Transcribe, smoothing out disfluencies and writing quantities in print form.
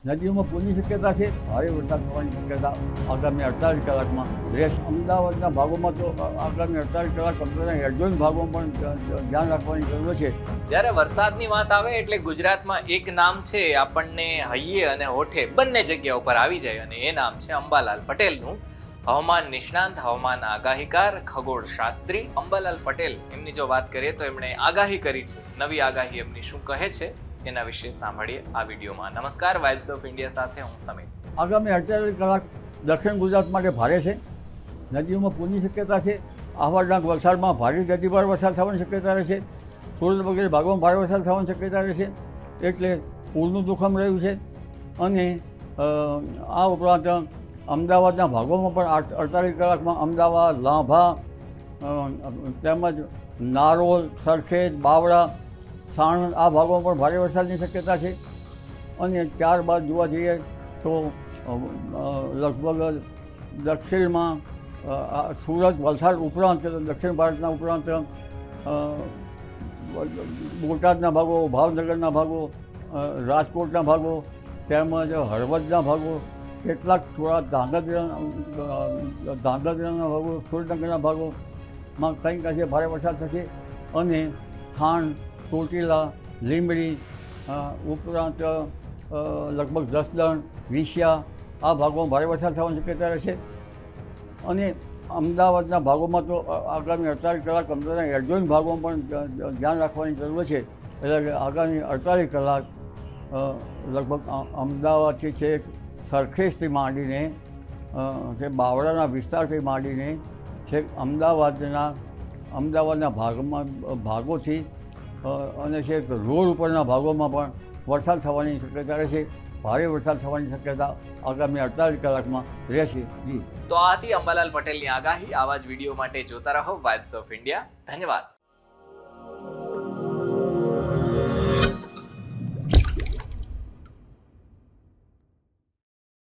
નદીઓમાં પૂરની શક્યતા છે. ભારે વરસાદ થવાની શક્યતા આગામી 48 કલાકમાં રહેશે. અમદાવાદના ભાગોમાં તો આગામી 48 કલાક અમદાવાદના એડજોઇન્ટ ભાગોમાં પણ ધ્યાન રાખવાની જરૂર છે. જ્યારે વરસાદની વાત આવે એટલે ગુજરાતમાં એક નામ છે આપણને હૈયે અને હોઠે બંને જગ્યા ઉપર આવી જાય અને એ નામ છે અંબાલાલ પટેલનું. હવામાન નિષ્ણાંત, હવામાન આગાહીકાર, ખગોળ શાસ્ત્રી અંબાલાલ પટેલ, એમની જો વાત કરીએ તો એમણે આગાહી કરી છે. નવી આગાહી એમની શું કહે છે એના વિશે સાંભળીએ આ વિડીયોમાં. નમસ્કાર, વાઇબ્સ ઓફ ઇન્ડિયા સાથે હું સમીર. આગામી 48 કલાક દક્ષિણ ગુજરાત માટે ભારે છે. નદીઓમાં પૂરની શક્યતા છે. આહવાના વલસાડમાં ભારે ગતિવાર વરસાદ થવાની શક્યતા રહેશે. સુરત વગેરે ભાગોમાં ભારે વરસાદ થવાની શક્યતા રહેશે. એટલે પૂરનું જોખમ રહ્યું છે. અને આ ઉપરાંત અમદાવાદના ભાગોમાં પણ 48 કલાકમાં અમદાવાદ, લાંભા તેમજ નારોલ, સરખેજ, બાવળા, સાણંદ આ ભાગોમાં પણ ભારે વરસાદની શક્યતા છે. અને ત્યારબાદ જોવા જઈએ તો લગભગ દક્ષિણમાં સુરત, વલસાડ ઉપરાંત દક્ષિણ ભારતના ઉપરાંત બોટાદના ભાગો, ભાવનગરના ભાગો, રાજકોટના ભાગો તેમજ હળવદના ભાગો, કેટલાક થોડા ધાંગધ્રાના ભાગો, સુરેન્દ્રનગરના ભાગોમાં કંઈક અંશે ભારે વરસાદ થશે. અને ખાંડ, ચોટીલા, લીંબડી ઉપરાંત લગભગ જસદણ, વિસિયા આ ભાગોમાં ભારે વરસાદ થવાની શક્યતા રહેશે. અને અમદાવાદના ભાગોમાં તો આગામી 48 કલાક અમદાવાદના એડજોઇન્ટ ભાગોમાં પણ ધ્યાન રાખવાની જરૂર છે. એટલે કે આગામી 48 કલાક લગભગ અમદાવાદથી છેક સરખેજથી માંડીને કે બાવળાના વિસ્તારથી માંડીને છેક અમદાવાદના ભાગોથી અને છેક રોડ ઉપરના ભાગોમાં પણ વરસાદ થવાની શક્યતા રહેશે. ભારે વરસાદ થવાની શક્યતા આગામી 48 કલાકમાં રહેશે. જી, તો આ હતી અંબાલાલ પટેલની આગાહી. આવા જ વિડીયો માટે જોતા રહો વાઇબ્સ ઓફ ઇન્ડિયા. ધન્યવાદ.